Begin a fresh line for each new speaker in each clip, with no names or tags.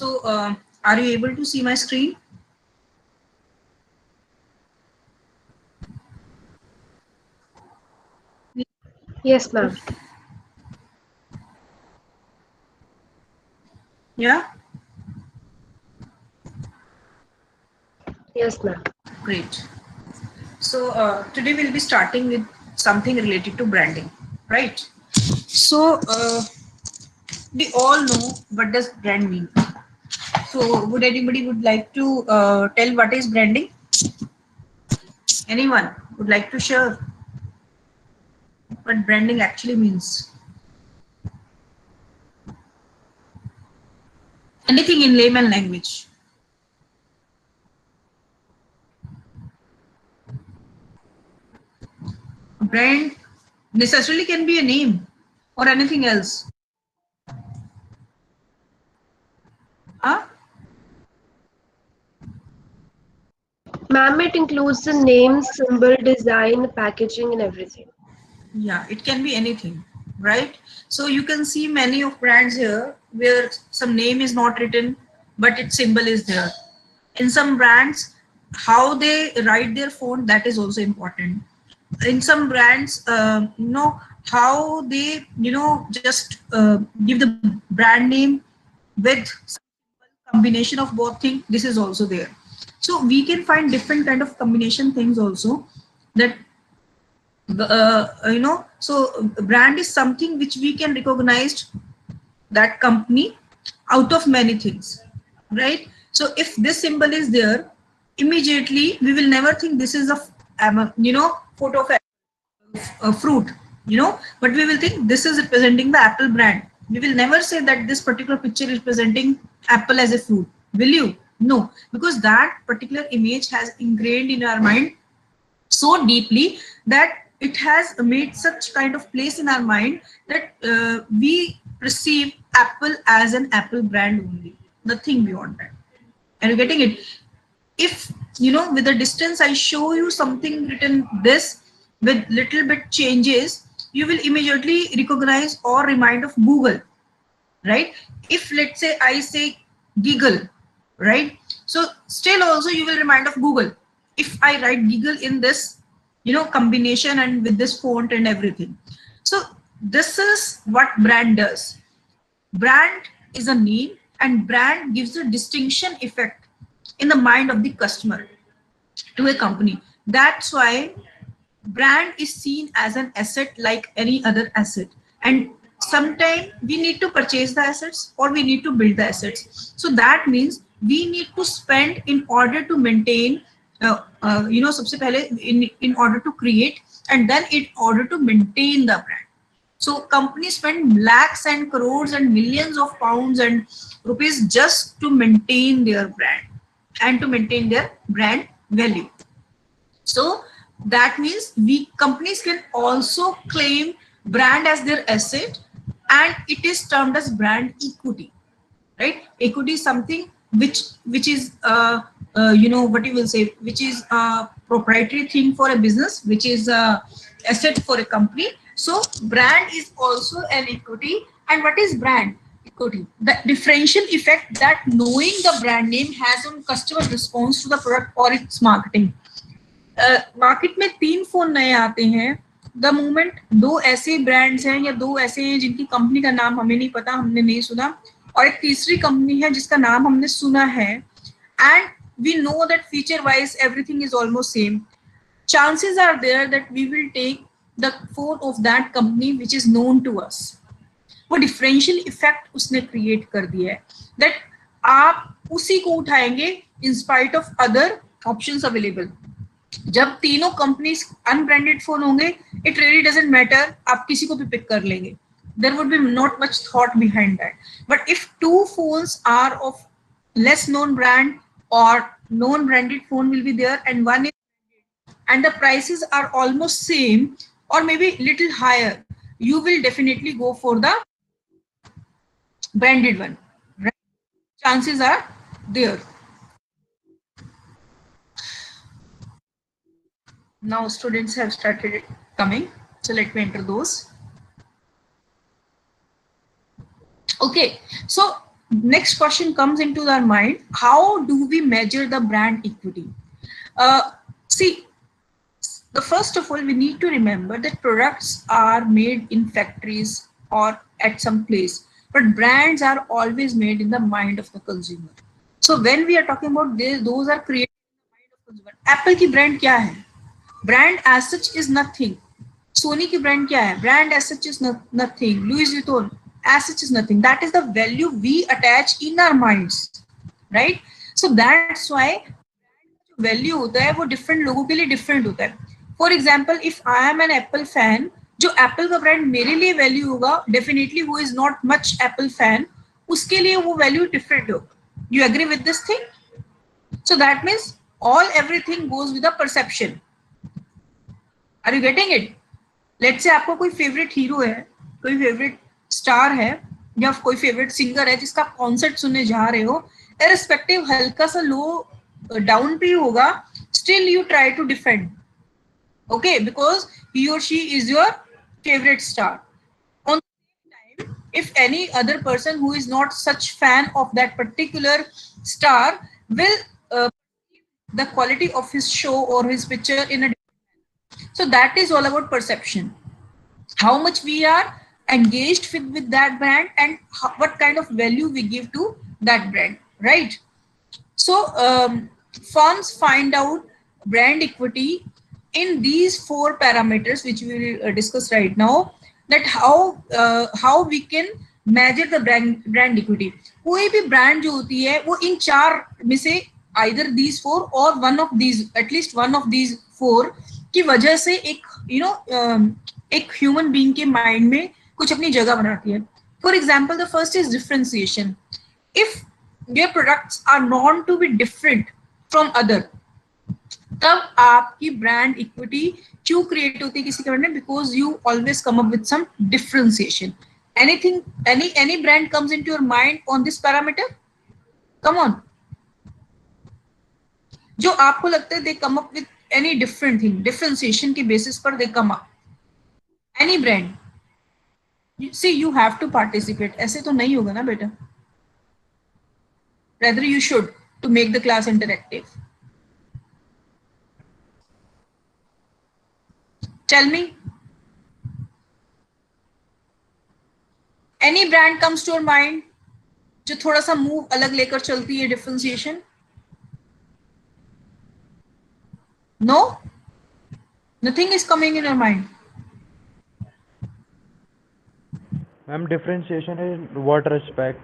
So are you able to see my screen?
Yes, ma'am.
Yeah,
Yes, ma'am.
great. So today we'll be starting with something related to branding, right? So we all know what does brand mean. So would anybody would like to tell what is branding? Anyone would like to share what branding actually means? Anything in layman language. A brand necessarily can be a name or anything else. Huh?
Ma'am, it includes the name, symbol, design, packaging, and everything.
Yeah, it can be anything, right? So you can see many of brands here where some name is not written, but its symbol is there. In some brands, how they write their font, that is also important. In some brands, how they, just give the brand name with combination of both things. This is also there. So we can find different kind of combination things also that so brand is something which we can recognize that company out of many things, right? So if this symbol is there, immediately we will never think this is photo of a fruit, but we will think this is representing the Apple brand. We will never say that this particular picture is presenting Apple as a fruit, will you? No, because that particular image has ingrained in our mind so deeply that it has made such kind of place in our mind that we perceive Apple as an Apple brand only, nothing beyond that. Are you getting it? If with the distance I show you something written this with little bit changes, you will immediately recognize or remind of Google, right? If let's say I say giggle, right? So still also you will remind of Google if I write giggle in this combination and with this font and everything. So this is what brand does. Brand is a name, and brand gives a distinction effect in the mind of the customer to a company. That's why brand is seen as an asset like any other asset. And sometimes we need to purchase the assets or we need to build the assets. So that means we need to spend in order to maintain, सबसे पहले in order to create and then in order to maintain the brand. So companies spend lakhs and crores and millions of pounds and rupees just to maintain their brand and to maintain their brand value. So that means we companies can also claim brand as their asset, and it is termed as brand equity, right? Equity is something which is what you will say, which is a proprietary thing for a business, which is a asset for a company. So brand is also an equity. And what is brand equity? The differential effect that knowing the brand name has on customer response to the product or its marketing. Market में 3 phone नए आते हैं, the moment दो ऐसे brands हैं या दो ऐसे हैं जिनकी कंपनी का नाम हमें नहीं पता, हमने नहीं सुना, और एक तीसरी कंपनी है जिसका नाम हमने सुना है, and we know that feature wise everything is almost same, chances are there that we will take the phone of that company which is known to us. वो डिफरेंशियल इफेक्ट उसने क्रिएट कर दिया है दैट आप उसी को उठाएंगे in spite of other options available. जब तीनों कंपनीज अनब्रांडेड फोन होंगे, इट रियली डजंट मैटर, आप किसी को भी पिक कर लेंगे. There would be not much thought behind that. But if two phones are of less known brand or known branded phone will be there and one is, and the prices are almost same or maybe little higher, you will definitely go for the branded one, right? Chances are there. Now students have started coming, so let me enter those. Okay, so next question comes into our mind, how do we measure the brand equity? See, the first of all, we need to remember that products are made in factories or at some place, but brands are always made in the mind of the consumer. So when we are talking about this, those are created in the mind of consumer. Apple की brand क्या है? Brand as such is nothing. Sony की brand क्या है? Brand as such is nothing. Louis Vuitton as such is nothing. That is the value we attach in our minds, right? So that's why value होता है वो different लोगों के लिए different होता है. For example, if I am an Apple fan, जो Apple का ब्रांड मेरे लिए वैल्यू होगा, definitely who is not much Apple fan, उसके लिए वो वैल्यू डिफरेंट होगा. You agree with this thing? So that means all everything goes with a perception. Are you getting it? Let's say आपको कोई favourite hero है, कोई favourite star है, या कोई फेवरेट सिंगर है जिसका कॉन्सर्ट सुनने जा रहे हो, इररिस्पेक्टिव हल्का सा लो डाउन पे होगा, still you try to defend, okay, because he or she is your favorite star. On the same time, if any other person who is not such fan of that particular star will the quality of his show or his picture in a different manner. So that is all about perception, how much we are engaged with that brand, and what kind of value we give to that brand, right? So firms find out brand equity in these 4 parameters which we will discuss right now, that how we can measure the brand equity. कोई भी brand जो होती है वो इन 4 में से either these 4 or one of these, at least one of these 4 की वजह से एक एक human being के mind में कुछ अपनी जगह बनाती है. For example, the first is differentiation. If your products are known to be different from other, तब आपकी brand equity क्यों create होती है किसी के बारे में? Because you always come up with some differentiation. Anything, any brand comes into your mind on this parameter? Come on. जो आपको लगता है they come up with any different thing, differentiation के basis पर they come up. Any brand. See, you have to participate. ऐसे तो नहीं होगा ना बेटा. Rather you should, to make the class interactive. Tell me, any brand comes to your mind जो थोड़ा सा मूव अलग लेकर चलती है, differentiation? No, nothing is coming in your mind.
Ma'am, differentiation in what respect?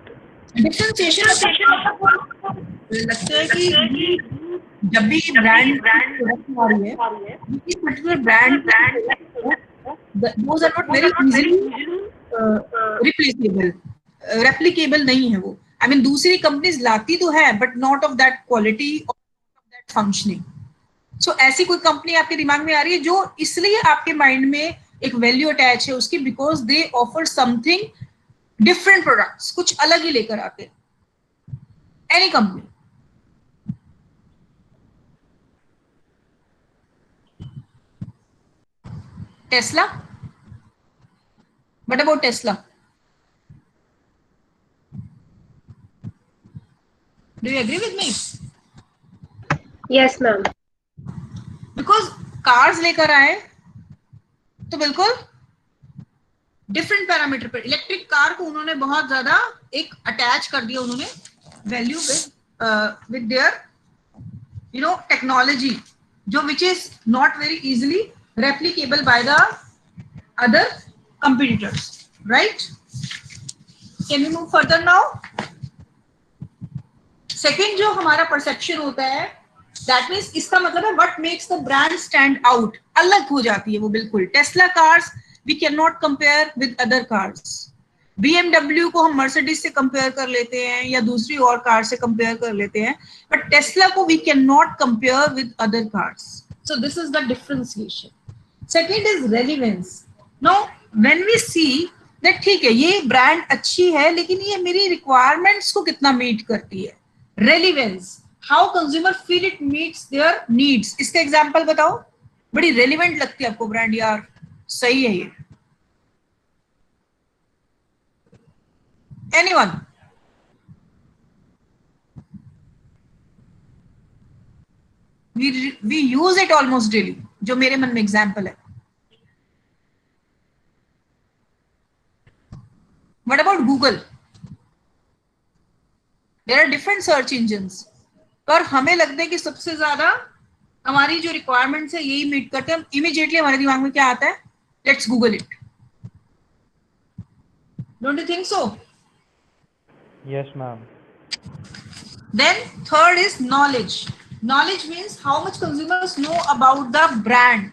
Differentiation लगता है कि जब भी ब्रांड प्रोडक्ट आ रही है, इस particular brand those are not very easily replaceable, replicable नहीं है वो. I mean दूसरी कंपनीज लाती तो है but not of that quality or of that functioning. So ऐसी कोई कंपनी आपके दिमाग में आ रही है जो इसलिए आपके माइंड में एक वैल्यू अटैच है उसकी, because they offer something different products, कुछ अलग ही लेकर आते. Any company? Tesla? What about Tesla? Do you agree with me?
Yes, ma'am.
Because cars लेकर आए तो बिल्कुल डिफरेंट पैरामीटर पर. इलेक्ट्रिक कार को उन्होंने बहुत ज्यादा एक अटैच कर दिया उन्होंने वैल्यू विद देयर टेक्नोलॉजी, जो which is not very easily replicable by the other competitors, right? Can we move further now? Second जो हमारा परसेप्शन होता है, दैट मीन्स इसका मतलब है what makes the brand stand out, अलग हो जाती है वो बिल्कुल. Tesla cars we can not compare with other cars. BMW को हम मर्सिडीज से कंपेयर कर लेते हैं या दूसरी और कार से कंपेयर कर लेते हैं, बट टेस्ला को we can not compare with other cars. So this is the differentiation. Second is relevance. Now when we see that ठीक है ये ब्रांड अच्छी है लेकिन ये मेरी रिक्वायरमेंट्स को कितना मीट करती है. Relevance, how consumer feel it meets there needs. इसका एग्जांपल बताओ. बड़ी रेलिवेंट लगती है आपको ब्रांड, यार सही है ये. Anyone? we use it almost daily, जो मेरे मन में एग्जाम्पल है. What about Google? There are different search engines, पर हमें लगता है कि सबसे ज्यादा हमारी जो रिक्वायरमेंट्स है यही मीट करते हैं. इमीडिएटली हमारे दिमाग में क्या आता है? Let's Google it. Don't you think so?
Yes, ma'am.
Then third is knowledge. Knowledge means how much consumers know about the brand.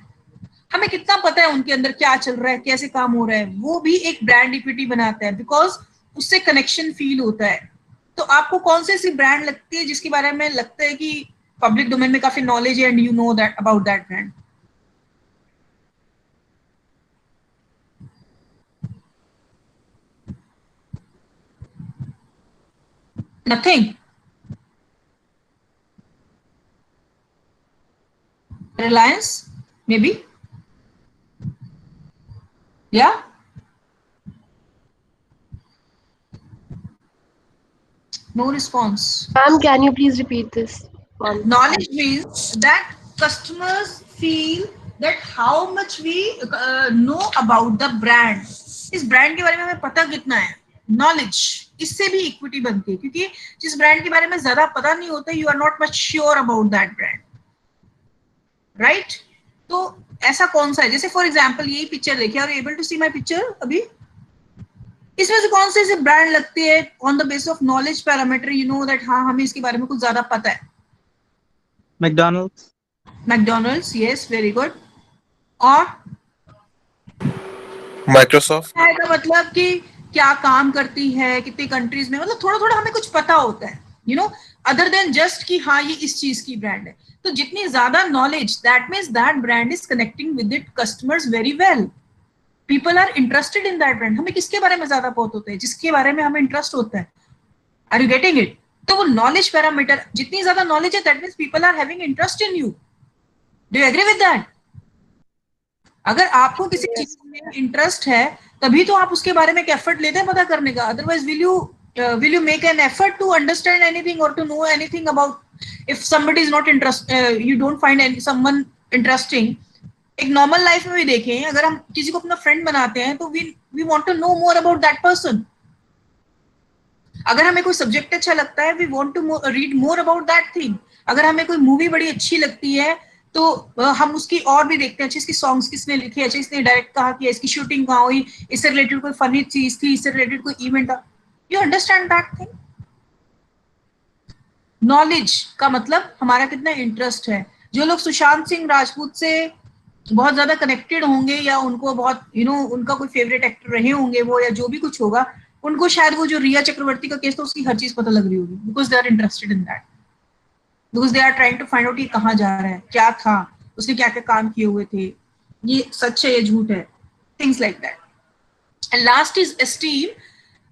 हमें कितना पता है उनके अंदर क्या चल रहा है, कैसे काम हो रहा है. वो भी एक ब्रांड इक्विटी बनाता है, बिकॉज उससे कनेक्शन फील होता है. तो आपको कौन सी ऐसी ब्रांड लगती है जिसके बारे में लगता है कि पब्लिक डोमेन में काफी नॉलेज है and you know that about that brand? Nothing. Reliance, maybe. Yeah. No response.
Ma'am, can you please repeat this?
Knowledge means that customers feel that how much we know about the brand. इस brand के बारे में हमें पता कितना है. Knowledge, इससे भी इक्विटी बनती है, क्योंकि जिस ब्रांड के बारे में ज्यादा पता नहीं होता, you are not much sure about that brand, right? तो ऐसा कौन सा है? जैसे फॉर एग्जाम्पल यही पिक्चर देखिए, are able to see my picture अभी? इसमें से कौन से ब्रांड लगती है on the basis of knowledge parameter, you know that हाँ हमें इसके बारे में कुछ ज्यादा पता है?
McDonald's.
McDonald's, yes, very good. और
Microsoft.
है का मतलब कि क्या काम करती है, कितनी कंट्रीज में, मतलब थोड़ा थोड़ा हमें कुछ पता होता है, you know, other than just कि हाँ ये इस चीज की ब्रांड है. तो जितनी ज्यादा knowledge, that means that brand is connecting with it customers very well. People are interested in that brand. हमें किसके बारे में ज्यादा बहुत होता है? जिसके बारे में हमें इंटरेस्ट होता है. Are you getting it? तो वो नॉलेज पैरामीटर, जितनी ज्यादा नॉलेज है, that means people are having interest in you. Do you agree with that? अगर आपको किसी चीज में इंटरेस्ट है तभी तो आप उसके बारे में एक एफर्ट लेते हैं पता करने का. Otherwise will you make an effort to understand anything or to know anything about, if somebody is not interested, you don't find someone interesting. एक नॉर्मल लाइफ में भी देखें, अगर हम किसी को अपना फ्रेंड बनाते हैं तो we want to know more about that person. अगर हमें कोई सब्जेक्ट अच्छा लगता है, we want to read more about that thing. अगर हमें कोई मूवी बड़ी अच्छी लगती है तो हम उसकी और भी देखते हैं, अच्छा इसकी सॉन्ग्स किसने लिखे, अच्छा इसने डायरेक्ट कहा कि इसकी शूटिंग कहाँ हुई, इससे रिलेटेड कोई फनी चीज थी, इससे रिलेटेड कोई इवेंट था. You understand that thing? Knowledge का मतलब हमारा कितना इंटरेस्ट है. जो लोग सुशांत सिंह राजपूत से बहुत ज्यादा कनेक्टेड होंगे या उनको बहुत उनका कोई फेवरेट एक्टर रहे होंगे वो, या जो भी कुछ होगा, उनको शायद वो जो रिया चक्रवर्ती का केस था उसकी हर चीज पता लग रही होगी, because they are interested in that, because they are trying to find out ये कहाँ जा रहा है, क्या था, उसने क्या क्या काम किए हुए थे, ये सच है ये झूठ है, things like that. And last is esteem.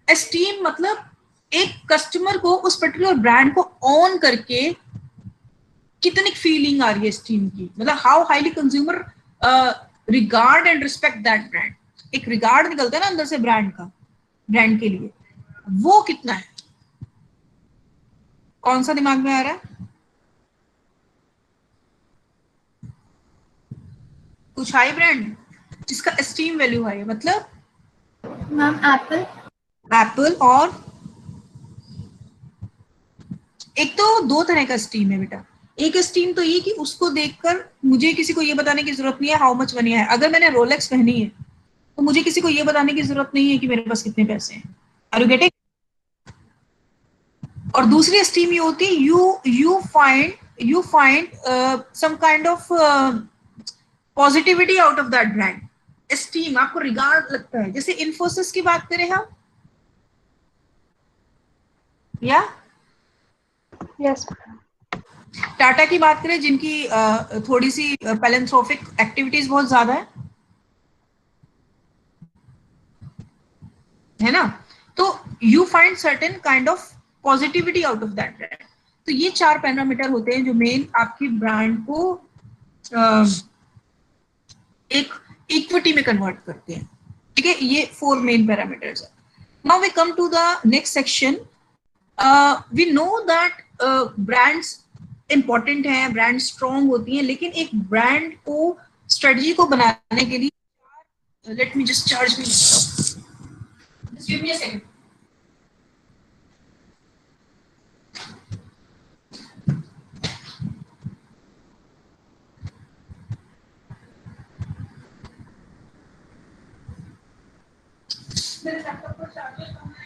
Esteem मतलब एक कस्टमर को उस पर्टिकुलर ब्रांड को ऑन करके कितनी फीलिंग आ रही है एस्टीम की, मतलब how highly consumer regard and respect that brand. एक रिगार्ड निकलता है ना अंदर से ब्रांड का, ब्रांड के लिए, वो कितना है? कौन सा दिमाग में आ रहा है? कुछ हाई ब्रांड जिसका एस्टीम वैल्यू हाई है, मतलब
मैम एप्पल.
एप्पल. और एक तो दो तरह का स्टीम है बेटा. एक स्टीम तो ये कि उसको देखकर मुझे किसी को ये बताने की जरूरत नहीं है हाउ मच मनी है. अगर मैंने रोलेक्स पहनी है तो मुझे किसी को ये बताने की जरूरत नहीं है कि मेरे पास कितने पैसे हैं. Are you getting? और दूसरी स्टीम ये होती है you find some kind of positivity out of that brand. Esteem आपको रिगार्ड लगता है. जैसे इन्फोसिस की बात करें हम, या
Yes.
टाटा की बात करें जिनकी थोड़ी सी पैलेंथ्रोपिक एक्टिविटीज बहुत ज्यादा है ना, तो you find certain kind of positivity out of that brand. तो ये 4 पैरामीटर होते हैं जो मेन आपकी ब्रांड को एक इक्विटी में कन्वर्ट करते हैं. ठीक है, ये 4 मेन पैरामीटर्स है. Now we come to the next section. We know that brands important है, ब्रांड स्ट्रॉन्ग होती है, लेकिन एक ब्रांड को स्ट्रेटजी को बनाने के लिए let me just charge me, just give me a second. मेरे लैपटॉप पर चार्जर कम है.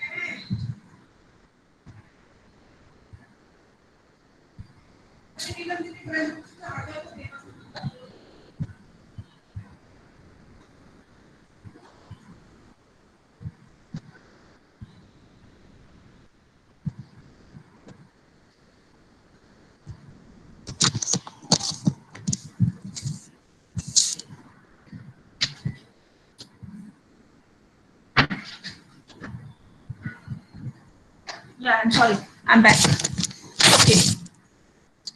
Yeah, I'm sorry. I'm back. Okay.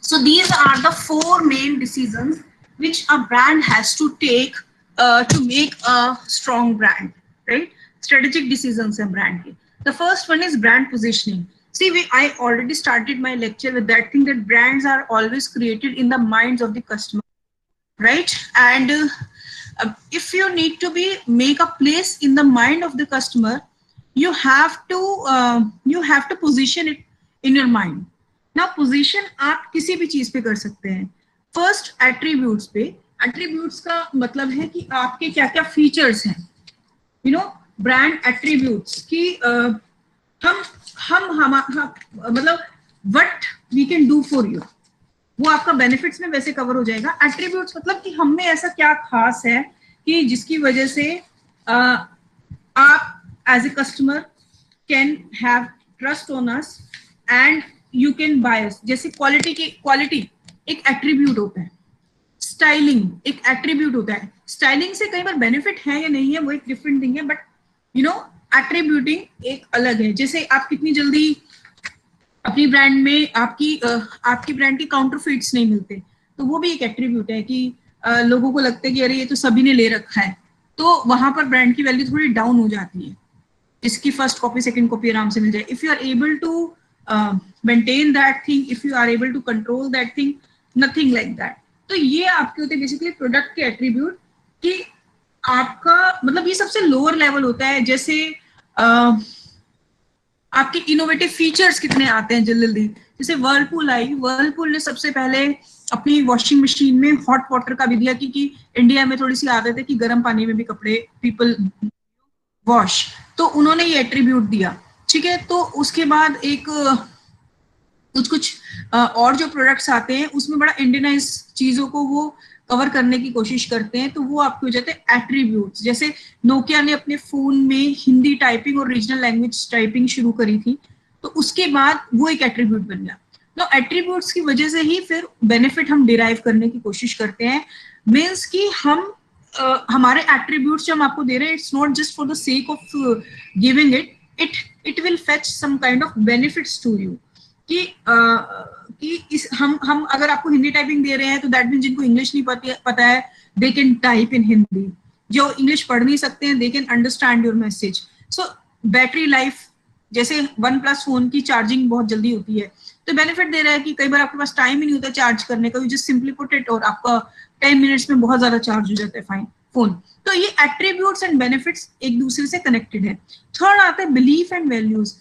So these are the four main decisions which a brand has to take to make a strong brand, right? Strategic decisions in brand. The first one is brand positioning. See, I already started my lecture with that thing that brands are always created in the minds of the customer, right? And if you need to make a place in the mind of the customer, you have to position it in your mind. ना position आप किसी भी चीज पे कर सकते हैं. First attributes पे. एट्रीब्यूट्स का मतलब है कि आपके क्या क्या फीचर्स हैं, यू नो, ब्रांड एट्रीब्यूट्स की हम मतलब what we can do for you, वो आपका बेनिफिट्स में वैसे कवर हो जाएगा. एट्रीब्यूट्स मतलब कि हम में ऐसा क्या खास है कि जिसकी वजह से आप as a customer can have trust on us and you can buy us. जैसे क्वालिटी एक एट्रीब्यूट होता है, स्टाइलिंग एक एट्रीब्यूट होता है. स्टाइलिंग से कई बार बेनिफिट है या नहीं है वो एक डिफरेंट थिंग है, बट यू नो एट्रीब्यूटिंग एक अलग है. जैसे आप कितनी जल्दी अपनी ब्रांड में आपकी ब्रांड के काउंटरफिट्स नहीं मिलते, तो वो भी एक एट्रीब्यूट है कि लोगों को लगता है कि अरे ये तो सभी ने ले रखा है, तो वहां पर ब्रांड की वैल्यू थोड़ी डाउन हो जाती है. इसकी फर्स्ट कॉपी सेकंड कॉपी आराम से मिल जाए. If you are able to maintain that thing, if you are able to control that thing, nothing like that. तो ये आपके होते हैं बेसिकली प्रोडक्ट के एट्रीब्यूट कि आपका मतलब ये सबसे लोअर लेवल होता है. जैसे आपके इनोवेटिव फीचर्स कितने आते हैं जल्दी जल्दी. जैसे वर्लपूल आई, वर्लपूल ने सबसे पहले अपनी वॉशिंग मशीन में हॉट वाटर का भी दिया, क्योंकि इंडिया में थोड़ी सी आदत है कि गर्म पानी में भी कपड़े पीपल वॉश, तो उन्होंने ये एट्रीब्यूट दिया. ठीक है, तो उसके बाद एक कुछ और जो प्रोडक्ट्स आते हैं उसमें बड़ा इंडियनाइज चीजों को वो कवर करने की कोशिश करते हैं, तो वो आपके हो जाते हैं एट्रीब्यूट्स. जैसे नोकिया ने अपने फोन में हिंदी टाइपिंग और रीजनल लैंग्वेज टाइपिंग शुरू करी थी, तो उसके बाद वो एक एट्रीब्यूट बन गया. तो एट्रीब्यूट्स की वजह से ही फिर बेनिफिट हम डिराइव करने की कोशिश करते हैं. मीन्स कि हम हमारे एट्रीब्यूट्स जो हम आपको दे रहे हैं, it's not just for the sake of giving it will fetch some kind of benefits to you. कि इस हम अगर आपको हिंदी टाइपिंग दे रहे हैं, तो दैट मीन जिनको इंग्लिश नहीं पता है they can type in Hindi. जो इंग्लिश पढ़ नहीं सकते हैं they can understand your message. So battery life, जैसे OnePlus फोन की चार्जिंग बहुत जल्दी होती है, तो बेनिफिट दे रहा है कि कई बार आपके पास टाइम ही नहीं होता चार्ज करने का, you just simply put it और आपका 10 मिनट्स में बहुत ज्यादा चार्ज हो जाता है फाइन फोन. तो ये एट्रीब्यूट्स एंड बेनिफिट्स एक दूसरे से कनेक्टेड है. थर्ड आता है belief and values.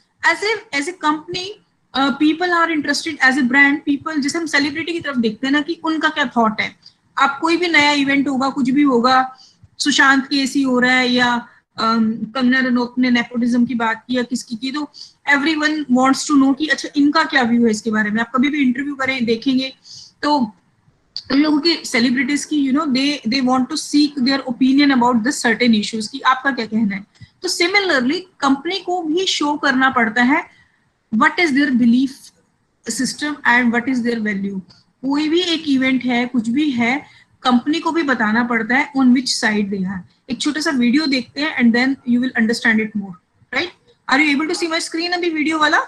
As a company people are interested, as a brand people, जैसे हम सेलिब्रिटी की तरफ देखते हैं ना कि उनका क्या थॉट है. आप कोई भी नया इवेंट होगा, कुछ भी होगा, सुशांत केसी हो रहा है या कंगना रनौत ने नेपोटिज्म की बात की या किसकी की, तो एवरीवन वांट्स टू नो कि अच्छा इनका क्या व्यू है इसके बारे में. आप कभी भी इंटरव्यू करें देखेंगे तो उन लोगों की सेलिब्रिटीज की you know they want to seek their opinion about this certain issues कि आपका क्या कहना है. तो सिमिलरली कंपनी को भी शो करना पड़ता है what is their belief system and what is their value. कोई भी एक इवेंट है, कुछ भी है, कंपनी को भी बताना पड़ता है on which side they are. एक छोटा सा वीडियो देखते हैं and then you will understand it more, right? Are you able to see my screen अभी वीडियो वाला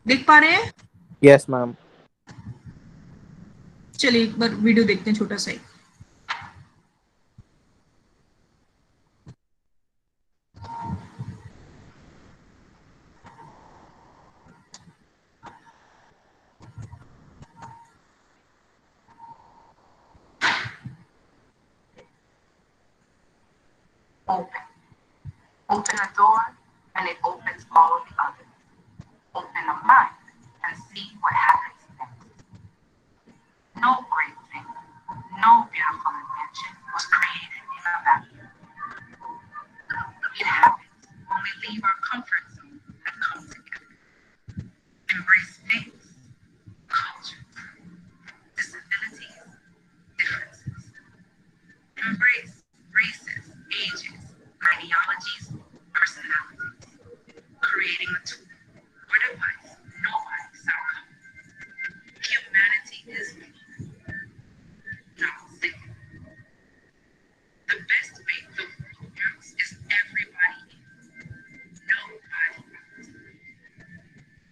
देख पा रहे हैं?
Yes, ma'am.
चलिए एक बार वीडियो देखते हैं छोटा सा ही.
Open. Open a door and it opens all the others. Open a mind and see what happens next. No great thing, no beautiful invention was created in a vacuum. It happens when we leave our comfort zone and come together. Embrace faiths, cultures, disabilities, differences. Embrace races, ages, ideologies, personalities, creating a tool or device nobody's outcome. Humanity is not sick. The best way the world works is everybody in, nobody out.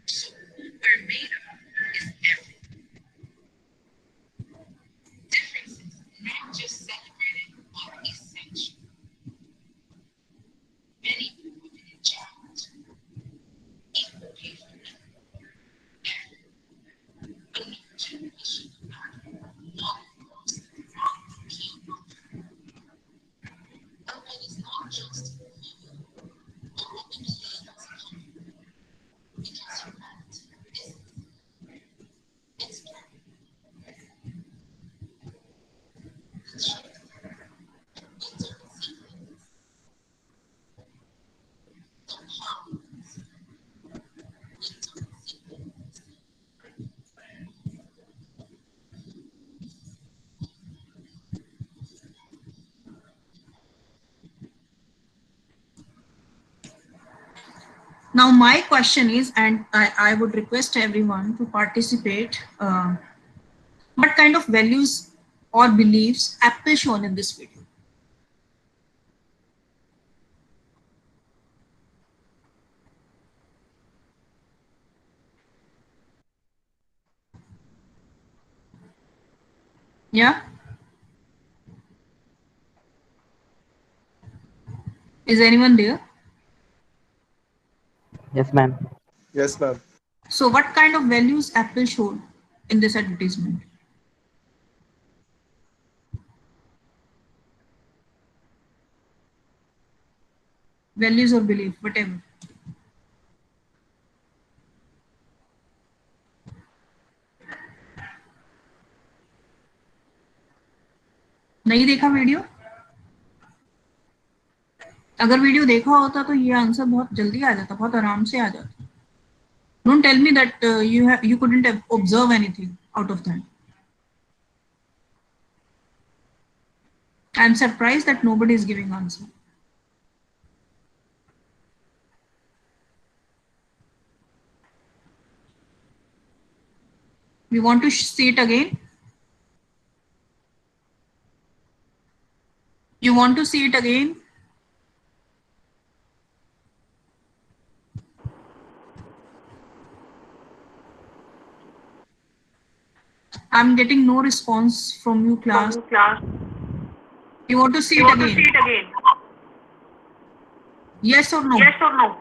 So who we're made of is everything. Differences, not just celebrated, are essential. Many people have been in challenge. Equal pay for equal work. A new generation of not across the wrong keep. Open is not just open is because humanity is it's
Now, my question is, and I would request everyone to participate, what kind of values or beliefs Apple shown in this video? Yeah? Is anyone there?
Yes, ma'am.
Yes, ma'am.
So what kind of values Apple showed in this advertisement? Values or belief, whatever. नहीं देखा video? अगर video देखा होता तो ये answer बहुत जल्दी आ जाता, बहुत आराम से आ जाता. Don't tell me that you couldn't have observe anything out of that. I'm surprised that nobody is giving answer. We want to see it again. You want to see it again? I'm getting no response from you, class. You want to see it again? Yes or no?
Yes or no?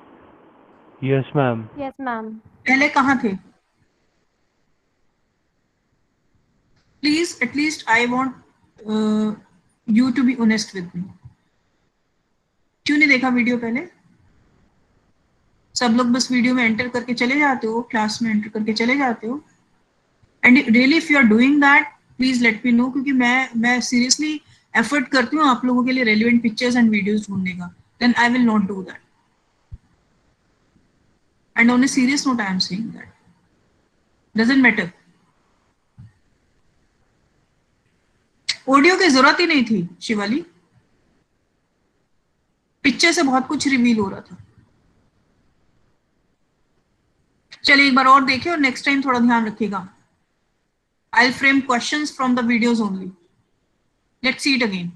Yes, ma'am.
Yes, ma'am.
पहले कहाँ थे? Please, at least I want you to be honest with me. क्यों नहीं देखा video पहले? सब लोग बस वीडियो में एंटर करके चले जाते हो, क्लास में एंटर करके चले जाते हो. And really if you are doing that, please let me know, क्योंकि मैं सीरियसली एफर्ट करती हूँ आप लोगों के लिए रेलिवेंट पिक्चर्स एंड वीडियोस ढूंढने का. Then I will not do that. And on a serious note I am saying that. Doesn't matter. Audio की जरूरत ही नहीं थी शिवाली. पिक्चर से बहुत कुछ रिवील हो रहा था. चलिए एक बार और देखिए और नेक्स्ट टाइम थोड़ा ध्यान रखिएगा. I'll frame questions from the videos only. Let's see it again.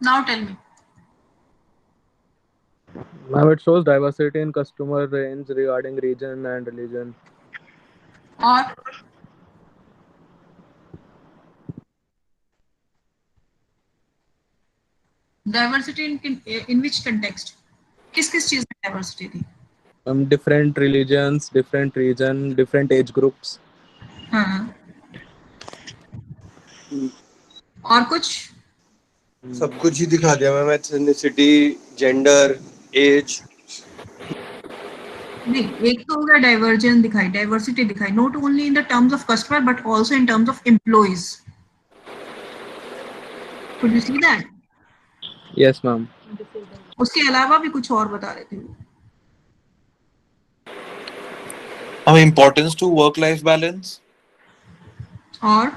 Now tell me.
Now it shows diversity in customer range regarding region and religion.
Or diversity in which context? किस चीज में diversity थी?
Different religions, different region, different age groups.
हाँ. और कुछ?
सब कुछ ही दिखा दिया मैम, एथनिसिटी, जेंडर, एज.
नहीं, एक तो होगा डाइवर्जन दिखाई, डाइवर्सिटी दिखाई, not only in the terms of customer but also in terms of employees. Could you see that?
Yes, ma'am.
उसके अलावा भी कुछ और बता रहे थे.
Importance to work-life balance.
और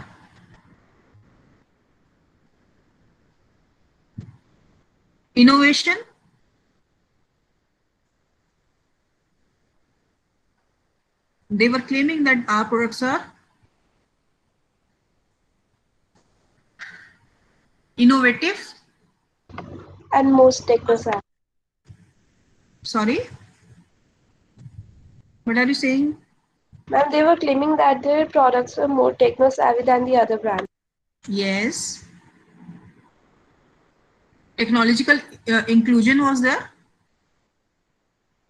innovation. They were claiming that our products are innovative
and most techno-savvy.
Sorry, what are you saying?
Ma'am, they were claiming that their products were more techno-savvy than the other brands.
Yes. Technological inclusion was there,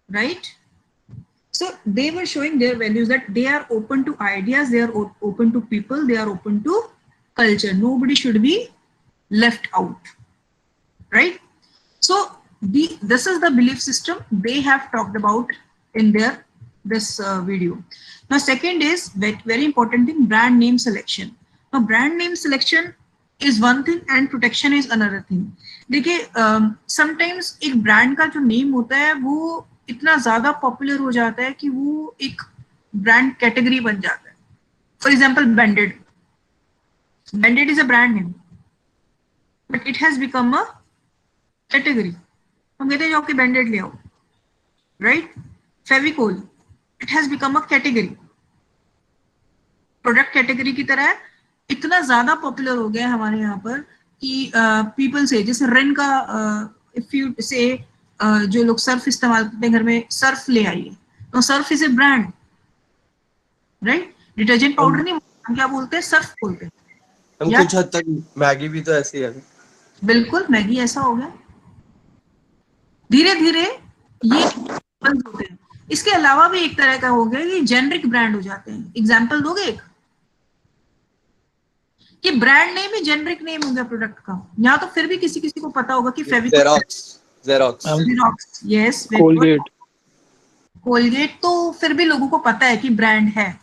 right? So they were showing their values, that they are open to ideas, they are open to people, they are open to culture. Nobody should be left out, right? So this is the belief system they have talked about in this video. Now second is very important thing, brand name selection. Now brand name selection is one thing and protection is another thing. देखिए sometimes एक brand का जो name होता है वो इतना ज़्यादा popular हो जाता है कि वो एक ब्रांड कैटेगरी बन जाता है. For example Band Aid. Band Aid is a brand name but it has become a category. हम कहते हैं जाओ कि बैंडेड ले आओ, right? Fevicol, it has become a category, product category की तरह इतना ज्यादा पॉपुलर हो गया है हमारे यहाँ पर कि पीपल से, जैसे रेन का इफ यू से जो लोग सर्फ इस्तेमाल करते हैं घर में, सर्फ ले आइए, तो Surf is a brand, right? Detergent powder नहीं, हम क्या बोलते हैं, सर्फ बोलते हैं.
हम कुछ हद तक मैगी भी तो ऐसी है.
बिल्कुल, मैगी ऐसा हो गया. धीरे धीरे ये बंद होते हैं. इसके अलावा भी एक तरह का हो गया कि जेनरिक ब्रांड हो जाते हैं. एग्जाम्पल दोगे एक? कि ब्रांड नेम ही जेनरिक नेम हो गया प्रोडक्ट का. यहाँ तो फिर भी किसी किसी को पता होगा कि फेविकोल, Xerox, yes, कोलगेट तो फिर भी लोगों को पता है कि ब्रांड है.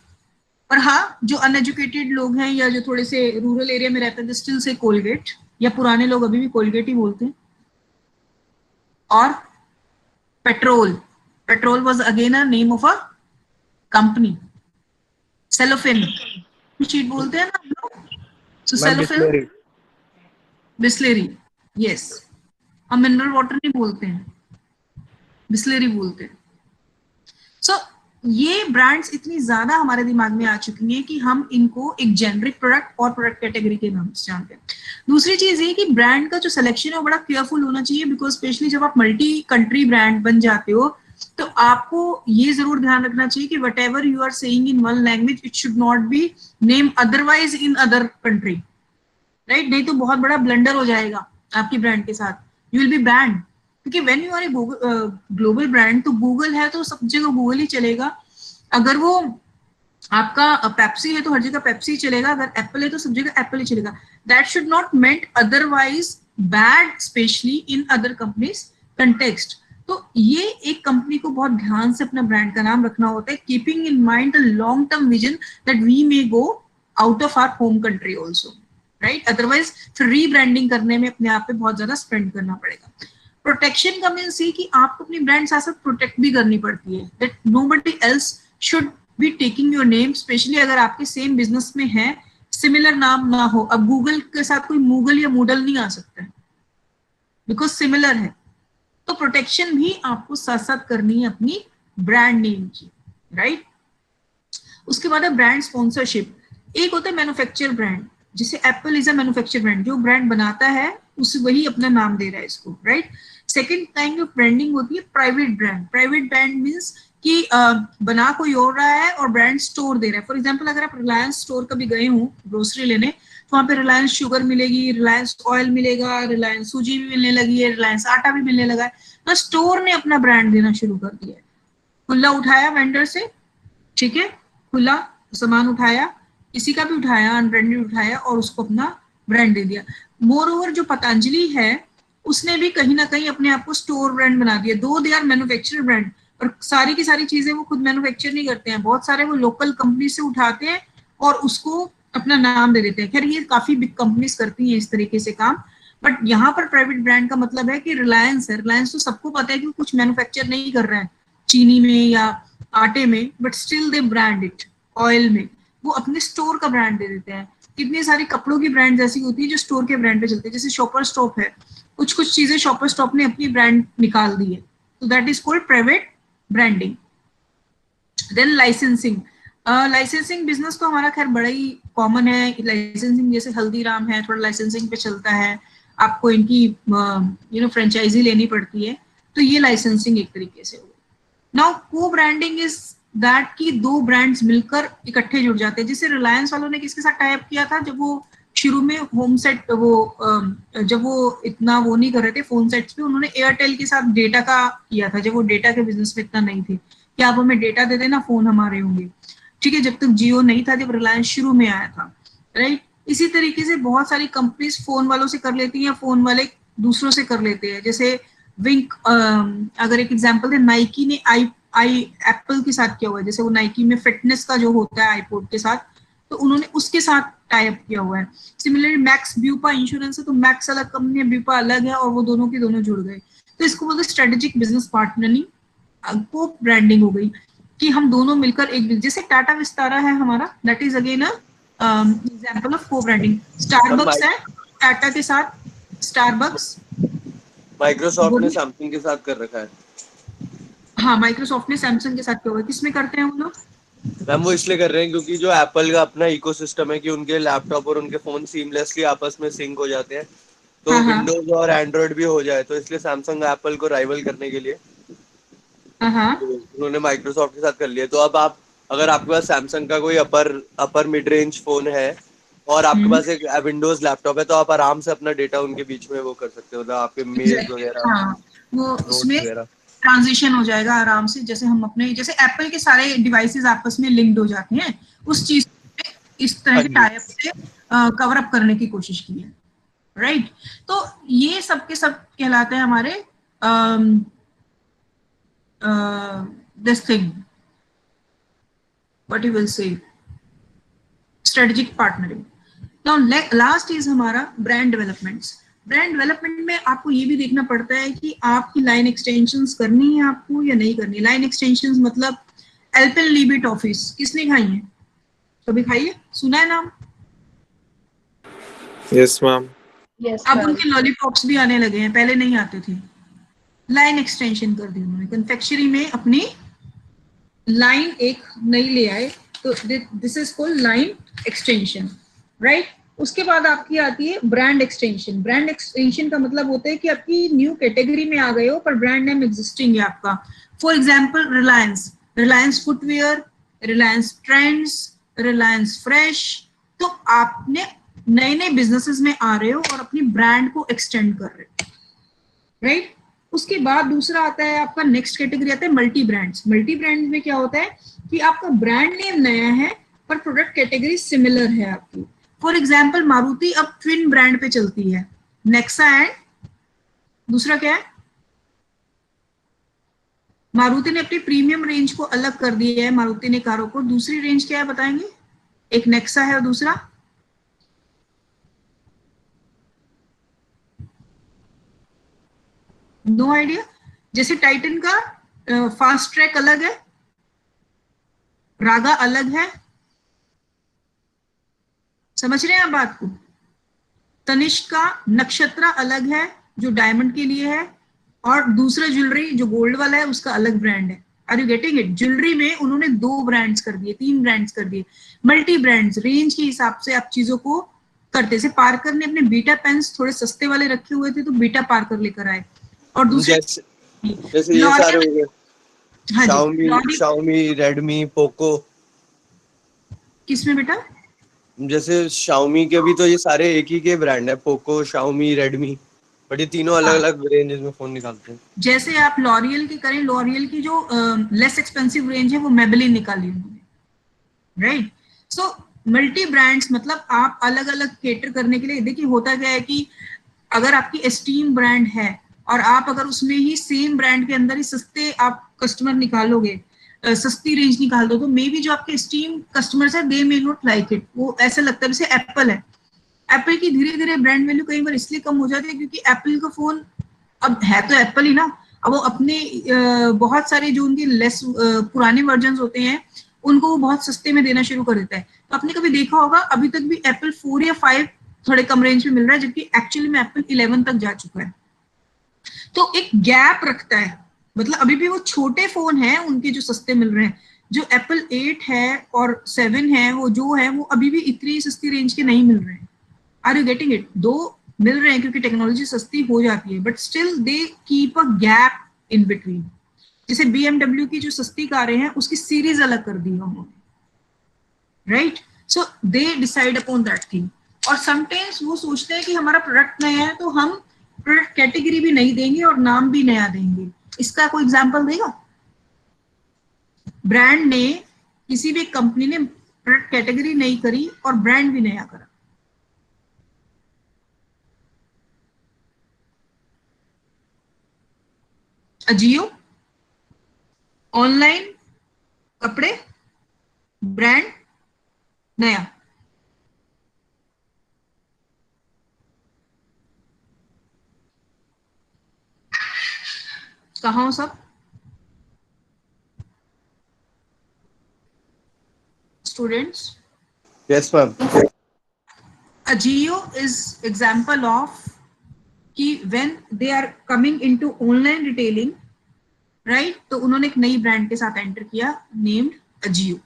पर हाँ, जो अनएजुकेटेड लोग हैं या जो थोड़े से रूरल एरिया में रहते हैं, स्टिल से कोलगेट, या पुराने लोग अभी भी कोलगेट ही बोलते हैं. और petrol was again a name of a company. Cellophane sheet बोलते हैं ना लोग, सो सेलोफिन, बिस्लेरी, यस. हम मिनरल वाटर नहीं बोलते हैं, बिस्लेरी बोलते हैं. सो ये ब्रांड्स इतनी ज्यादा हमारे दिमाग में आ चुकी हैं कि हम इनको एक जेनरिक प्रोडक्ट और प्रोडक्ट कैटेगरी के नाम से जानते हैं. दूसरी चीज ये कि ब्रांड का जो सिलेक्शन है वो बड़ा केयरफुल होना चाहिए, बिकॉज स्पेशली जब आप मल्टी कंट्री ब्रांड बन जाते हो तो आपको ये जरूर ध्यान रखना चाहिए कि whatever you are saying in one language it should not be name otherwise in other country, right? नहीं तो बहुत बड़ा ब्लंडर हो जाएगा आपकी ब्रांड के साथ, यू विल बी बैंड। क्योंकि when you are a global brand तो गूगल है तो सब जगह गूगल ही चलेगा, अगर वो आपका पेप्सी है तो हर जगह पेप्सी चलेगा, अगर एप्पल है तो सब जगह एप्पल ही चलेगा। That should not meant otherwise bad, specially in other companies context. तो ये एक कंपनी को बहुत ध्यान से अपना ब्रांड का नाम रखना होता है, keeping in mind the long term vision that we may go out of our home country also, right? Otherwise फिर रीब्रांडिंग करने में अपने आप पे बहुत ज्यादा स्पेंड करना पड़ेगा। प्रोटेक्शन का मीन्स ये कि आपको अपनी ब्रांड साथ साथ प्रोटेक्ट भी करनी पड़ती है, that nobody else should be taking your name, specially अगर आपके सेम बिजनेस में है, सिमिलर नाम ना हो। अब गूगल के साथ कोई मूगल या मूडल नहीं आ सकता है बिकॉज सिमिलर है। तो प्रोटेक्शन भी आपको साथ साथ करनी है अपनी ब्रांड नेम की, राइट? उसके बाद है ब्रांड स्पॉन्सरशिप। एक होता है मैन्युफैक्चर ब्रांड, जिसे Apple is a manufacture brand, जो ब्रांड बनाता है उसे वही अपना नाम दे रहा है इसको, right? Second kind of branding होती है private brand. Private brand means कि बना कोई और रहा है और ब्रांड स्टोर दे रहा है। फॉर एग्जाम्पल अगर आप रिलायंस स्टोर कभी गए हो ग्रोसरी लेने, तो वहाँ पे रिलायंस शुगर मिलेगी, रिलायंस ऑयल मिलेगा, रिलायंस सूजी भी मिलने लगी है, रिलायंस आटा भी मिलने लगा है। तो स्टोर ने अपना ब्रांड देना शुरू कर दिया है। खुला उठाया वेंडर से, ठीक है, खुला सामान उठाया, किसी का भी उठाया, अनब्रांडेड उठाया और उसको अपना ब्रांड दे दिया। मोर ओवर जो पतंजलि है उसने भी कहीं ना कहीं अपने आप को स्टोर ब्रांड बना दिया। दो दे आर मैन्युफैक्चर ब्रांड, और सारी की सारी चीजें वो खुद मैन्युफैक्चर नहीं करते हैं, बहुत सारे वो लोकल कंपनी से उठाते हैं और उसको अपना नाम दे देते हैं। खैर ये काफी बिग कंपनीज करती हैं इस तरीके से काम, बट यहाँ पर प्राइवेट ब्रांड का मतलब है कि रिलायंस है, रिलायंस तो सबको पता है कि कुछ मैन्युफैक्चर नहीं कर रहा है चीनी में या आटे में, but still they brand it. Oil में वो अपने स्टोर का ब्रांड दे देते हैं। कितनी सारी कपड़ों की ब्रांड ऐसी होती है जो स्टोर के ब्रांड पे चलते हैं, जैसे शॉपर स्टॉप है, कुछ कुछ चीजें शॉपर स्टॉप ने अपनी ब्रांड निकाल दी है, तो that is called private branding. Then licensing. Licensing business तो हमारा खैर बड़ा ही कॉमन है। लाइसेंसिंग जैसे हल्दीराम है, थोड़ा लाइसेंसिंग पे चलता है, आपको इनकी फ्रेंचाइजी लेनी पड़ती है, तो ये लाइसेंसिंग एक तरीके से हो। नाउ को ब्रांडिंग इज दैट की दो ब्रांड्स मिलकर इकट्ठे जुड़ जाते हैं। जैसे रिलायंस वालों ने किसके साथ टाई अप किया था, जब वो शुरू में होम सेट जब वो इतना वो नहीं कर रहे थे फोन सेट्स पे, उन्होंने एयरटेल के साथ डेटा का किया था, जब वो डेटा के बिजनेस में इतना नहीं थे कि आप हमें डेटा दे देना फोन हमारे होंगे, ठीक है, जब तक जियो नहीं था, जब रिलायंस शुरू में आया था, राइट? इसी तरीके से बहुत सारी कंपनीज फोन वालों से कर लेती हैं, फोन वाले दूसरों से कर लेते हैं। जैसे विंक, अगर एक एग्जांपल दे, नाइकी ने आई एप्पल के साथ किया हुआ है, जैसे वो नाइकी में फिटनेस का जो होता है आईपोड के साथ, तो उन्होंने उसके साथ टाई अप किया हुआ है। सिमिलरली मैक्स ब्यूपा इंश्योरेंस है, तो मैक्स अलग कंपनी है, ब्यूपा अलग है, और वो दोनों के दोनों जुड़ गए, तो इसको बोलते हैं स्ट्रेटेजिक बिजनेस पार्टनरिंग, को ब्रांडिंग हो गई कि हम दोनों मिलकर एक, जैसे टाटा विस्तारा है हमारा, that is again example of को ब्रांडिंग। स्टारबक्स है टाटा के साथ, स्टारबक्स
माइक्रोसॉफ्ट ने सैमसंग के साथ कर रखा है।
हाँ, माइक्रोसॉफ्ट ने सैमसंग के साथ किया हुआ है। किसमें करते हैं वो लोग?
मैम वो इसलिए कर रहे हैं क्योंकि जो एप्पल का अपना इकोसिस्टम है कि उनके लैपटॉप और उनके फोन सीमलेसली आपस में सिंक हो जाते हैं, तो विंडोज और एंड्रॉइड भी हो जाए, तो इसलिए सैमसंग एप्पल को राइवल करने के लिए तो उन्होंने माइक्रोसॉफ्ट के साथ कर लिया। तो अब आप, अगर आपके पास सैमसंग का कोई अपर मिड रेंज फोन है और आपके पास एक विंडोज लैपटॉप है, तो आप आराम से अपना डेटा उनके बीच में वो कर सकते हो, मतलब आपके मेल्स वगैरह,
वो उसमें ट्रांजिशन हो जाएगा आराम से। जैसे हम अपने, जैसे एप्पल के सारे डिवाइसेस आपस में लिंक्ड हो जाते हैं, उस चीज इस तरह के टाई अप से कवर अप करने की कोशिश की है, राइट? तो ये सब के सब कहलाते हैं हमारे this thing, what you will say, strategic partnering. Now last is हमारा ब्रांड डेवलपमेंट्स। ब्रांड डेवलपमेंट में आपको ये भी देखना पड़ता है कि आपकी लाइन एक्सटेंशंस करनी है आपको या नहीं करनी। लाइन एक्सटेंशंस मतलब एल्पेनलीबे टॉफीज किसने खाई है? कभी खाई है? सुना है नाम?
Yes ma'am.
Yes,
अब
ma'am.
उनके लॉलीपॉप्स भी आने लगे हैं, पहले नहीं आते थे। लाइन एक्सटेंशन कर दी उन्होंने, कन्फेक्शनरी में अपनी लाइन एक नई ले आए, तो this is called line extension, right? उसके बाद आपकी आती है ब्रांड एक्सटेंशन। ब्रांड एक्सटेंशन का मतलब होता है कि आपकी न्यू कैटेगरी में आ गए हो पर ब्रांड नेम एग्जिस्टिंग है आपका। For example Reliance footwear, Reliance trends, Reliance fresh. तो आपने नए नए बिजनेसेस में आ रहे हो और अपनी ब्रांड को एक्सटेंड कर रहे हो, राइट। उसके बाद दूसरा आता है आपका, नेक्स्ट कैटेगरी आता है मल्टी ब्रांड्स। मल्टी ब्रांड में क्या होता है कि आपका ब्रांड नेम नया है पर प्रोडक्ट कैटेगरी सिमिलर है आपकी। फॉर एग्जाम्पल मारुति अब ट्विन ब्रांड पे चलती है, नेक्सा एंड दूसरा क्या है, मारुति ने अपनी प्रीमियम रेंज को अलग कर दिया है, मारुति ने कारों को। दूसरी रेंज क्या है बताएंगे? एक नेक्सा है और दूसरा नो आइडिया। जैसे टाइटन का फास्ट ट्रैक अलग है, रागा अलग है, समझ रहे हैं आप बात को? तनिष्क का नक्षत्रा अलग है जो डायमंड के लिए है, और दूसरा ज्वेलरी जो गोल्ड वाला है उसका अलग ब्रांड है। Are you getting it? Jewellery में उन्होंने 2 ब्रांड्स कर दिए, 3 ब्रांड्स कर दिए। मल्टी ब्रांड्स, रेंज के हिसाब से आप चीजों को करते। जैसे पार्कर ने अपने बीटा पेन्स थोड़े सस्ते वाले रखे हुए थे तो बीटा पार्कर लेकर आए, और दूसरे
जैसे ये सारे हो गए,
हाँ
Xiaomi, Redmi, Poco।
किसमें बेटा?
जैसे Xiaomi के भी तो ये सारे एक ही के ब्रांड है, Poco, Xiaomi, Redmi, बट ये तीनों अलग अलग रेंजेस में फोन निकालते हैं।
जैसे आप लॉरियल की करें, लॉरियल की जो लेस एक्सपेंसिव रेंज है वो मेबेलिन निकाली उन्होंने, राइट। सो मल्टी ब्रांड्स मतलब आप अलग अलग केटर करने के लिए। देखिए होता क्या है कि अगर आपकी एस्टीम ब्रांड है और आप अगर उसमें ही सेम ब्रांड के अंदर ही सस्ते आप कस्टमर निकालोगे, सस्ती रेंज निकाल दो, तो मे बी जो आपके स्टीम कस्टमर्स है दे मे नॉट लाइक इट। वो ऐसा लगता है, जैसे एप्पल है, एप्पल की धीरे धीरे ब्रांड वैल्यू कई बार इसलिए कम हो जाती है क्योंकि एप्पल का फोन अब है तो एप्पल ही ना, अब वो अपने बहुत सारे जो उनके लेस पुराने वर्जन होते हैं उनको वो बहुत सस्ते में देना शुरू कर देता है। तो आपने कभी देखा होगा अभी तक भी एप्पल 4 या 5 थोड़े कम रेंज में मिल रहा है, जबकि एक्चुअली में एप्पल 11 तक जा चुका है। तो एक गैप रखता है, मतलब अभी भी वो छोटे फोन हैं उनके जो सस्ते मिल रहे हैं। जो एप्पल 8 है और 7 है वो जो है वो अभी भी इतनी सस्ती रेंज के नहीं मिल रहे हैं। Are you getting it? दो मिल रहे हैं क्योंकि टेक्नोलॉजी सस्ती हो जाती है, but still they keep a gap in between. जैसे BMW की जो सस्ती कारें हैं उसकी सीरीज अलग कर दी है उन्होंने, right. So they decide upon that thing. और समटाइम्स वो सोचते हैं कि हमारा प्रोडक्ट नया है तो हम प्रोडक्ट कैटेगरी भी नहीं देंगे और नाम भी नया देंगे। इसका कोई एग्जांपल देगा? ब्रांड ने, किसी भी कंपनी ने प्रोडक्ट कैटेगरी नहीं करी और ब्रांड भी नया करा। अजियो, ऑनलाइन कपड़े, ब्रांड नया। कहाँ हो सब students?
Yes ma'am.
Ajio is example of कि when they are coming into online retailing, right? तो उन्होंने एक नई ब्रांड के साथ एंटर किया named Ajio,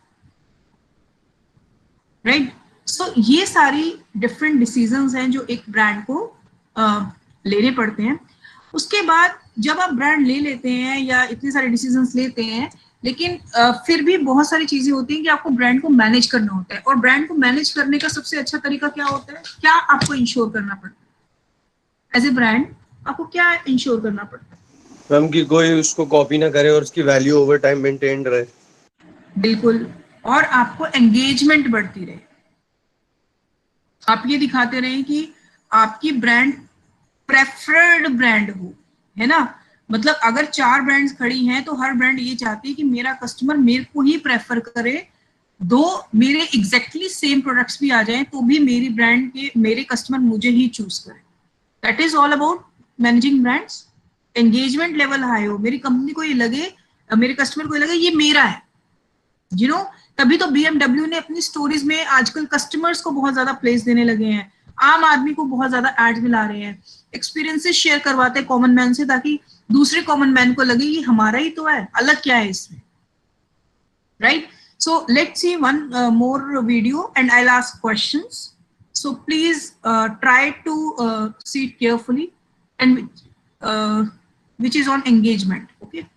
right? So ये सारी डिफरेंट डिसीजंस हैं जो एक ब्रांड को लेने पड़ते हैं। उसके बाद जब आप ब्रांड ले लेते हैं या इतने सारे डिसीजंस लेते हैं, लेकिन फिर भी बहुत सारी चीजें होती हैं कि आपको ब्रांड को मैनेज करना होता है। और ब्रांड को मैनेज करने का सबसे अच्छा तरीका क्या होता है? क्या आपको इंश्योर करना पड़ता है एज ए ब्रांड? आपको क्या इंश्योर करना पड़ता है?
मैम कि कोई उसको कॉपी ना करे और उसकी वैल्यू ओवर टाइम मेंटेन रहे।
बिल्कुल। और आपको एंगेजमेंट बढ़ती रहे, आप ये दिखाते रहे कि आपकी ब्रांड प्रेफर्ड ब्रांड हो, है ना। मतलब अगर 4 ब्रांड्स खड़ी हैं तो हर ब्रांड ये चाहती है कि मेरा कस्टमर मेरे को ही प्रेफर करे, दो मेरे एग्जैक्टली सेम प्रोडक्ट्स भी आ जाएं तो भी मेरी ब्रांड के मेरे कस्टमर मुझे ही चूज करें। That is all about managing brands. Engagement level high हो, मेरी कंपनी को ये लगे, मेरे कस्टमर को ये लगे ये मेरा है, यू नो। तभी तो BMW ने अपनी स्टोरीज में आजकल कस्टमर्स को बहुत ज्यादा प्लेस देने लगे हैं, आम आदमी को बहुत ज्यादा एड मिला रहे हैं, एक्सपीरियंसेस शेयर करवाते हैं कॉमन मैन से, ताकि दूसरे कॉमन मैन को लगे ये हमारा ही तो है, अलग क्या है इसमें, right. So let's see one more video and I will ask questions, so please try to see it carefully and which is on engagement, okay.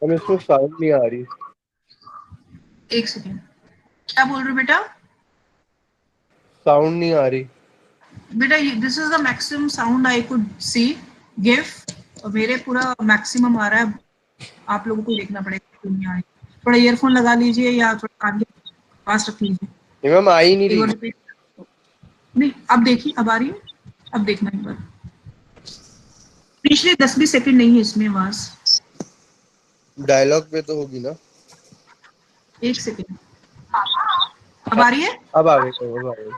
हम इसमें साउंड नहीं आ रही.
एक सेकेंड, क्या बोल रहे हो बेटा?
साउंड नहीं आ रही.
बेटा this is the maximum sound I could see give, और मेरे पूरा मैक्सिमम आ रहा है. आप लोगों को देखना पड़ेगा क्यों नहीं आ रही. थोड़ा ईयरफोन लगा लीजिए या थोड़ा कान के पास रख लीजिए.
ये मैम आ ही नहीं
एक बार
रही.
रिपीट. नहीं, अब देखिए, अब आ रही है. अब देखना एक बार. पिछले 10-20 सेकंड नहीं है इसमें आवाज.
डायलॉग पे तो होगी ना.
एक सेकेंड, अब आ रही है.
अब आ गई, अब आ गई.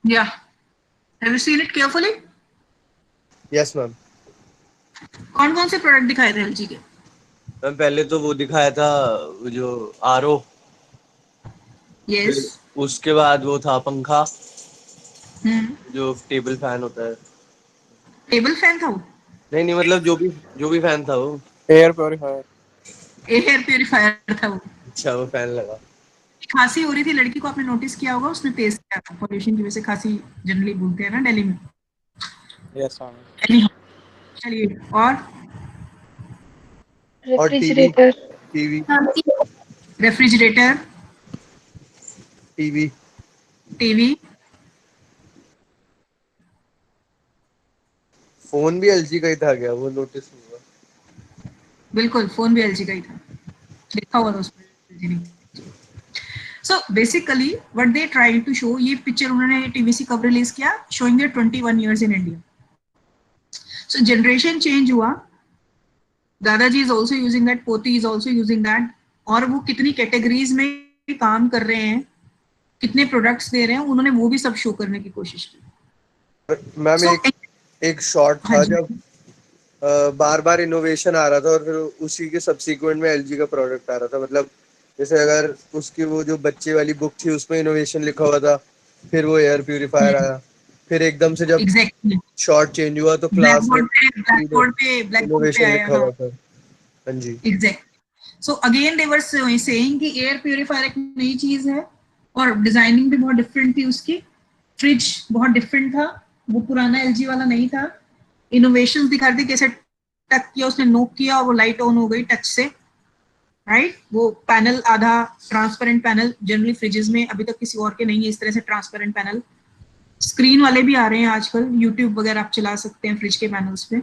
Yeah. Have you seen it carefully?
Yes ma'am.
कौन कौन से प्रोडक्ट दिखाए थे एलजी के?
मैम पहले तो वो दिखाया था जो आरओ,
यस.
उसके बाद वो था पंखा,
हम्म.
जो टेबल फैन होता है।
टेबल फैन था वो?
नहीं मतलब जो भी फैन था वो।
Air purifier.
एयर प्यूरिफायर था वो.
अच्छा, वो फैन लगा।
खांसी हो रही थी लड़की को, आपने नोटिस किया होगा, उसने तेज किया था, पॉल्यूशन की वजह से खांसी जनरली बोलते हैं ना दिल्ली में.
Yes ma'am.
Anyhow, चलिए और
और TV
Refrigerator.
TV
ma'am
refrigerator,
TV
TV,
phone भी एलजी का ही था क्या? वो नोटिस नहीं हुआ।
बिल्कुल फोन भी एलजी का ही था, लिखा हुआ था उसमें। So basically what they trying to show, ये पिक्चर उन्होंने टीवीसी कब रिलीज किया, showing their 21 years in India. So generation change हुआ, दादाजी इज ऑल्सो यूजिंग दैट, पोती इज ऑल्सो यूजिंग दैट, और वो कितनी कैटेगरीज में काम कर रहे हैं, कितने प्रोडक्ट्स दे रहे हैं, उन्होंने वो भी सब शो करने की कोशिश की.
मैम
So,
एक शॉट
हाँ
था
जी.
जब बार बार इनोवेशन आ रहा था और फिर उसी के सब्सीक्वेंट में एलजी का प्रोडक्ट आ रहा था। मतलब जैसे अगर उसकी वो जो बच्चे वाली बुक थी उसमें इनोवेशन लिखा हुआ था, फिर वो एयर प्यूरिफायर आया, फिर एकदम से जब
एग्जैक्टली
शॉट चेंज हुआ तो क्लास में
ब्लैक बोर्ड पे
इनोवेशन
आया.
लिखा
हाँ,
हुआ था। हाँ जी।
Exactly. So again they were saying कि एयर प्यूरिफायर एक नई चीज है, और डिजाइनिंग भी बहुत डिफरेंट थी उसकी. फ्रिज बहुत डिफरेंट था, वो पुराना एलजी वाला नहीं था. इनोवेशंस दिखा रहे थे, कैसे टक किया उसने, नोक किया और वो लाइट ऑन हो गई टच से, राइट. वो पैनल आधा ट्रांसपेरेंट पैनल, जनरली फ्रिजेस में अभी तक किसी और के नहीं है इस तरह से ट्रांसपेरेंट पैनल. स्क्रीन वाले भी आ रहे हैं आजकल, यूट्यूब वगैरह आप चला सकते हैं फ्रिज के पैनल्स पे.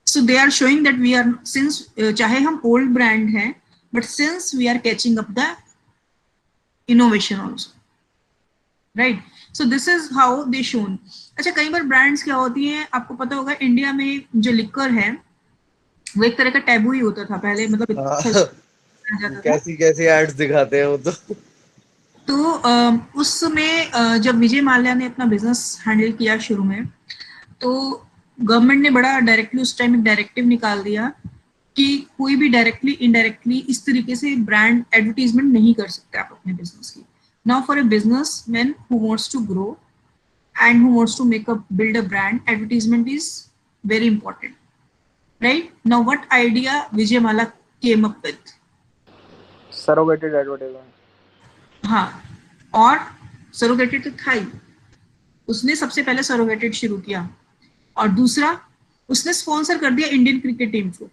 So they are showing that we are, since चाहे हम old brand हैं, but since we are catching up the innovation also, right? So this is how they shown. अच्छा, कई बार brands क्या होती हैं, आपको पता होगा इंडिया में जो लिकर है वो एक तरह का टैबू ही होता था पहले, मतलब जाता था.
कैसी एड्स दिखाते हैं वो
तो उसमें जब विजय माल्या ने अपना बिजनेस हैंडल किया शुरू में, तो गवर्नमेंट ने बड़ा डायरेक्टली उस टाइम एक डायरेक्टिव निकाल दिया कि कोई भी डायरेक्टली इनडायरेक्टली इस तरीके से ब्रांड एडवर्टीजमेंट नहीं कर सकते आप अपने बिजनेस की. Now for a business man who wants to grow and who wants to make a build a brand, advertisement is very important, right. Now what idea Vijay Mallya came up with?
Surrogated advertisement.
हाँ, और सरोगेटेड तो था ही, उसने सबसे पहले सरोगेटेड शुरू किया. और दूसरा, उसने स्पॉन्सर कर दिया इंडियन क्रिकेट टीम को.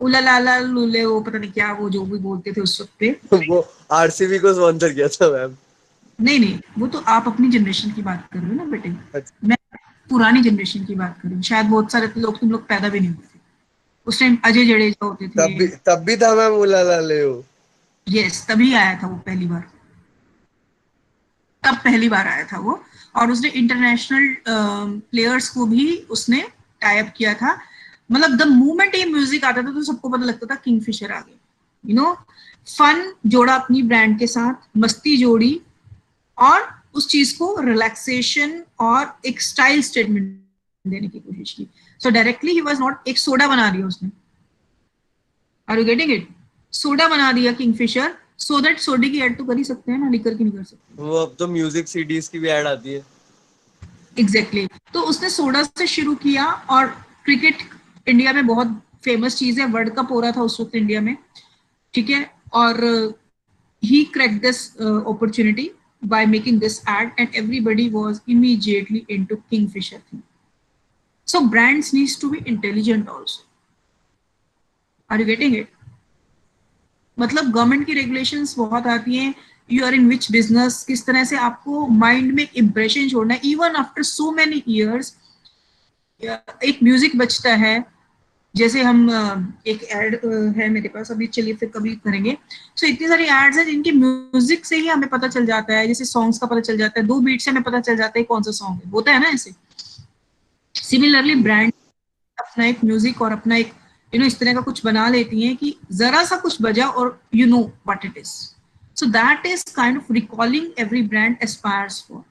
उलालाला लुले, वो पता नहीं क्या, वो जो भी बोलते थे उस वक्त पे.
वो आरसीबी को स्पॉन्सर किया था मैम।
नहीं, वो तो आप अपनी जनरेशन की बात कर रहे हो ना बेटे, मैं पुरानी जनरेशन की बात कर रही हूँ. शायद बहुत सारे लोग, तुम लोग पैदा भी नहीं हुए थे उस टाइम. अजय जडेजा होते थे.
तब भी था मैम उलालाले.
यस, तभी आया था वो पहली बार, तब पहली बार आया था वो. और उसने इंटरनेशनल प्लेयर्स को भी उसने टाई अप किया था. मतलब द मोमेंट ये म्यूजिक आता था तो सबको पता लगता था किंगफिशर आ गया. यू नो, फन जोड़ा अपनी ब्रांड के साथ, मस्ती जोड़ी, और उस चीज को रिलैक्सेशन और एक स्टाइल स्टेटमेंट देने की कोशिश की. सो डायरेक्टली ही वाज नॉट, एक सोडा बना दिया उसने. Are you getting it? Soda बना दिया किंगफिशर, सो दैट सोडे की ऐड तो कर ही सकते हैं ना, लिकर की नहीं कर सकते.
वो अब तो म्यूजिक सीडीज की भी ऐड आती है.
एग्जैक्टली. तो उसने सोडा से शुरू किया, और क्रिकेट इंडिया में बहुत फेमस चीज है, वर्ल्ड कप हो रहा था उस वक्त इंडिया में, ठीक है. और he cracked this opportunity by making this ad, and everybody was immediately into Kingfisher thing. So brands needs to be intelligent also. Are you getting it? मतलब गवर्नमेंट की रेगुलेशंस बहुत आती हैं, you are in which business, किस तरह से आपको mind में इम्प्रेशन छोड़ना है. Even after so many years एक म्यूजिक बचता है. जैसे हम एक एड है मेरे पास अभी, चलिए फिर कभी करेंगे. सो इतनी सारी एड्स हैं जिनके म्यूजिक से ही हमें पता चल जाता है, जैसे सॉन्ग्स का पता चल जाता है, 2 बीट से हमें पता चल जाता है कौन सा सॉन्ग है, होता है ना ऐसे. सिमिलरली ब्रांड अपना एक म्यूजिक और अपना एक इस तरह का कुछ बना लेती हैं कि जरा सा कुछ बजा और you know what it is. So that is kind of recalling every brand aspires for.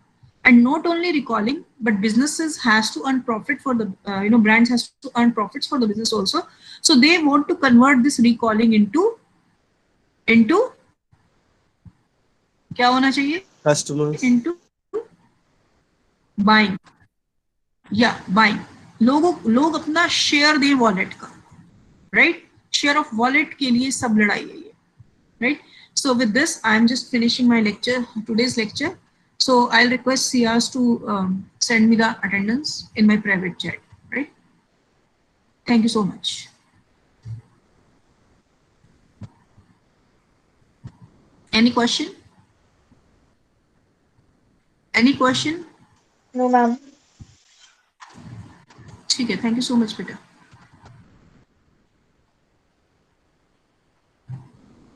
And not only recalling, but businesses has to earn profit for the, brands has to earn profits for the business also. So they want to convert this recalling into क्या होना चाहिए?
Customers.
Into buying. Yeah, buying. लोग अपना share दें wallet का, right? Share of wallet के लिए सब लड़ाई है ये, right? So with this, I'm just finishing my lecture, today's lecture. So I'll request Sias to send me the attendance in my private chat, right? Thank you so much. Any question? Any question?
No, ma'am.
ठीक है, thank you so much, बेटा.